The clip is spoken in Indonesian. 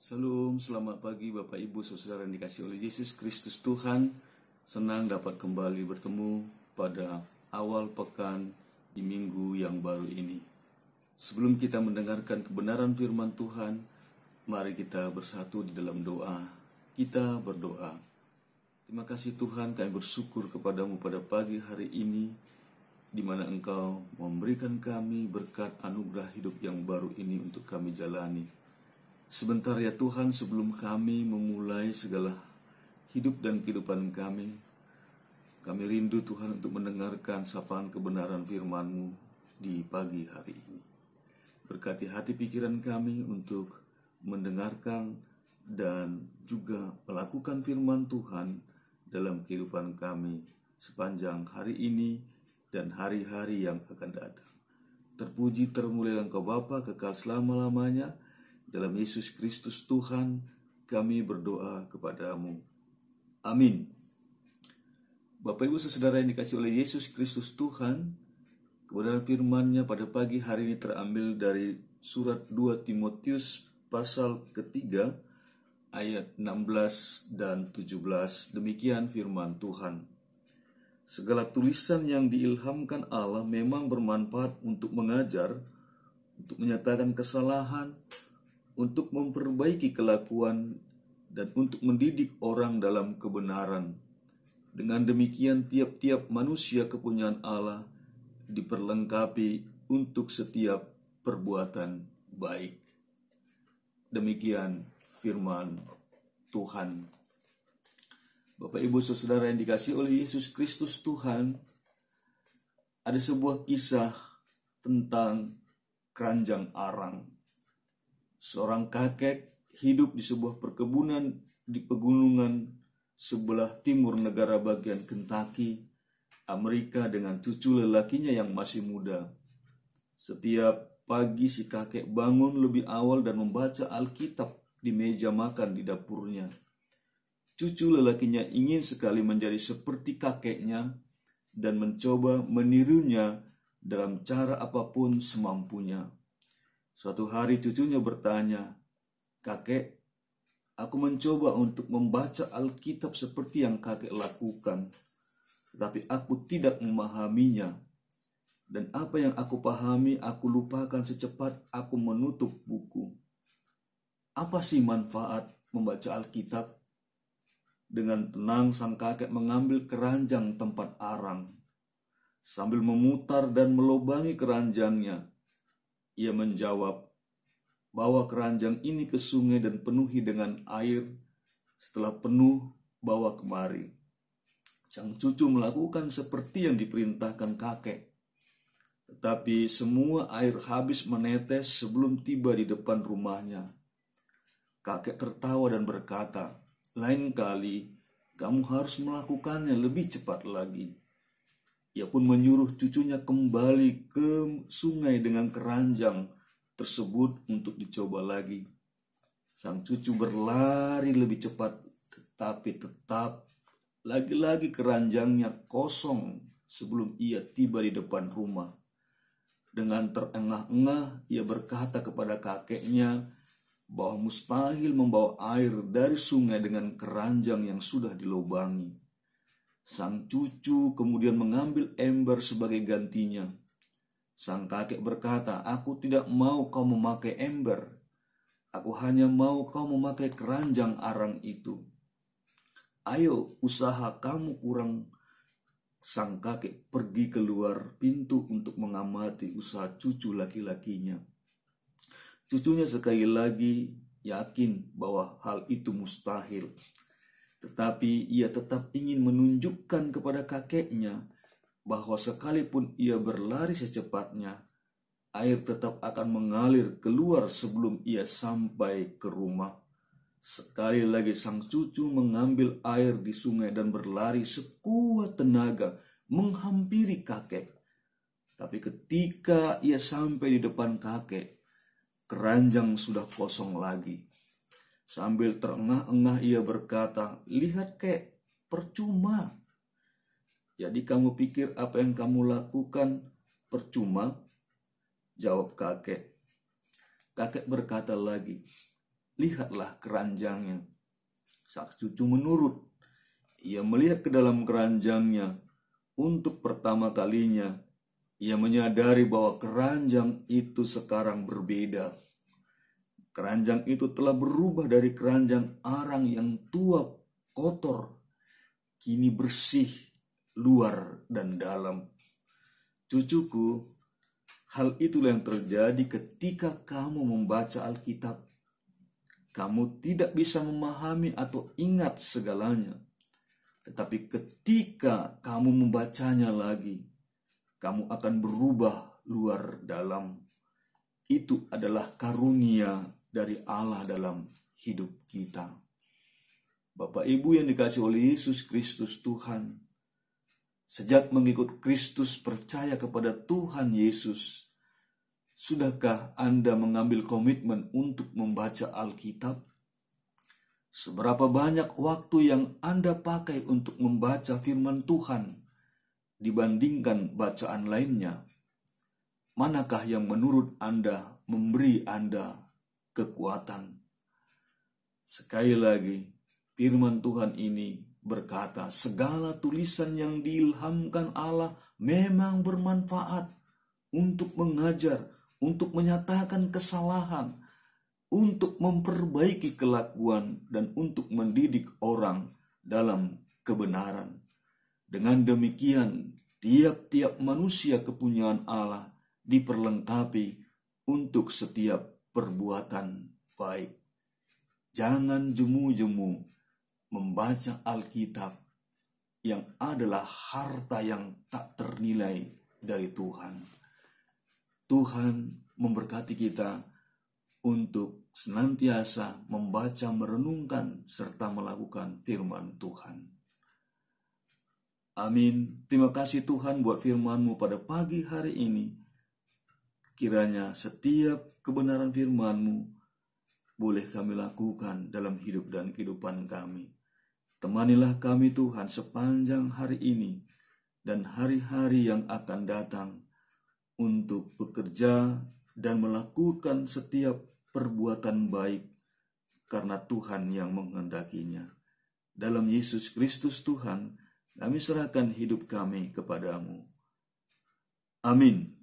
Salam, selamat pagi Bapak Ibu Saudara yang dikasihi oleh Yesus Kristus Tuhan. Senang dapat kembali bertemu pada awal pekan di minggu yang baru ini. Sebelum kita mendengarkan kebenaran firman Tuhan, mari kita bersatu di dalam doa. Kita berdoa. Terima kasih Tuhan, kami bersyukur kepadamu pada pagi hari ini, di mana Engkau memberikan kami berkat anugerah hidup yang baru ini untuk kami jalani. Sebentar ya Tuhan, sebelum kami memulai segala hidup dan kehidupan kami rindu Tuhan untuk mendengarkan sapaan kebenaran firman-Mu di pagi hari ini. Berkati hati pikiran kami untuk mendengarkan dan juga melakukan firman Tuhan dalam kehidupan kami sepanjang hari ini dan hari-hari yang akan datang. Terpuji termulialah Engkau Bapa kekal selama-lamanya. Dalam Yesus Kristus Tuhan, kami berdoa kepadamu. Amin. Bapak Ibu Saudara yang dikasihi oleh Yesus Kristus Tuhan, kebenaran firman-Nya pada pagi hari ini terambil dari surat 2 Timotius pasal ketiga, ayat 16 dan 17. Demikian firman Tuhan. Segala tulisan yang diilhamkan Allah memang bermanfaat untuk mengajar, untuk menyatakan kesalahan, untuk memperbaiki kelakuan, dan untuk mendidik orang dalam kebenaran. Dengan demikian tiap-tiap manusia kepunyaan Allah diperlengkapi untuk setiap perbuatan baik. Demikian firman Tuhan. Bapak Ibu Saudara yang dikasihi oleh Yesus Kristus Tuhan, ada sebuah kisah tentang keranjang arang. Seorang kakek hidup di sebuah perkebunan di pegunungan sebelah timur negara bagian Kentucky, Amerika, dengan cucu lelakinya yang masih muda. Setiap pagi si kakek bangun lebih awal dan membaca Alkitab di meja makan di dapurnya. Cucu lelakinya ingin sekali menjadi seperti kakeknya dan mencoba menirunya dalam cara apapun semampunya. Suatu hari cucunya bertanya, "Kakek, aku mencoba untuk membaca Alkitab seperti yang kakek lakukan, tetapi aku tidak memahaminya. Dan apa yang aku pahami, aku lupakan secepat aku menutup buku. Apa sih manfaat membaca Alkitab?" Dengan tenang sang kakek mengambil keranjang tempat arang. Sambil memutar dan melubangi keranjangnya, ia menjawab, "Bawa keranjang ini ke sungai dan penuhi dengan air. Setelah penuh, bawa kemari." Sang cucu melakukan seperti yang diperintahkan kakek. Tetapi semua air habis menetes sebelum tiba di depan rumahnya. Kakek tertawa dan berkata, "Lain kali, kamu harus melakukannya lebih cepat lagi." Ia pun menyuruh cucunya kembali ke sungai dengan keranjang tersebut untuk dicoba lagi. Sang cucu berlari lebih cepat, tetapi tetap lagi-lagi keranjangnya kosong sebelum ia tiba di depan rumah. Dengan terengah-engah ia berkata kepada kakeknya bahwa mustahil membawa air dari sungai dengan keranjang yang sudah dilubangi. Sang cucu kemudian mengambil ember sebagai gantinya. Sang kakek berkata, "Aku tidak mau kau memakai ember. Aku hanya mau kau memakai keranjang arang itu. Ayo, usaha kamu kurang." Sang kakek pergi keluar pintu untuk mengamati usaha cucu laki-lakinya. Cucunya sekali lagi yakin bahwa hal itu mustahil. Tetapi ia tetap ingin menunjukkan kepada kakeknya bahwa sekalipun ia berlari secepatnya, air tetap akan mengalir keluar sebelum ia sampai ke rumah. Sekali lagi sang cucu mengambil air di sungai dan berlari sekuat tenaga menghampiri kakek. Tapi ketika ia sampai di depan kakek, keranjang sudah kosong lagi. Sambil terengah-engah ia berkata, "Lihat kek, percuma." "Jadi kamu pikir apa yang kamu lakukan percuma?" jawab kakek. Kakek berkata lagi, lihatlah keranjangnya. Sang cucu menurut. Ia melihat ke dalam keranjangnya. Untuk pertama kalinya, ia menyadari bahwa keranjang itu sekarang berbeda. Keranjang itu telah berubah dari keranjang arang yang tua, kotor, kini bersih, luar dan dalam. Cucuku, hal itulah yang terjadi ketika kamu membaca Alkitab. Kamu tidak bisa memahami atau ingat segalanya. Tetapi ketika kamu membacanya lagi, kamu akan berubah luar dalam. Itu adalah karunia dari Allah dalam hidup kita. Bapak Ibu yang dikasihi oleh Yesus Kristus Tuhan, sejak mengikut Kristus percaya kepada Tuhan Yesus, sudahkah Anda mengambil komitmen untuk membaca Alkitab? Seberapa banyak waktu yang Anda pakai untuk membaca firman Tuhan dibandingkan bacaan lainnya? Manakah yang menurut Anda memberi Anda kekuatan? Sekali lagi, firman Tuhan ini berkata, segala tulisan yang diilhamkan Allah memang bermanfaat untuk mengajar, untuk menyatakan kesalahan, untuk memperbaiki kelakuan, dan untuk mendidik orang dalam kebenaran. Dengan demikian, tiap-tiap manusia kepunyaan Allah diperlengkapi untuk setiap perbuatan baik. Jangan jemu-jemu membaca Alkitab yang adalah harta yang tak ternilai dari Tuhan. Tuhan memberkati kita untuk senantiasa membaca, merenungkan, serta melakukan firman Tuhan. Amin. Terima kasih Tuhan buat firman-Mu pada pagi hari ini. Kiranya setiap kebenaran firman-Mu boleh kami lakukan dalam hidup dan kehidupan kami. Temanilah kami Tuhan sepanjang hari ini dan hari-hari yang akan datang untuk bekerja dan melakukan setiap perbuatan baik karena Tuhan yang menghendakinya. Dalam Yesus Kristus Tuhan, kami serahkan hidup kami kepadamu. Amin.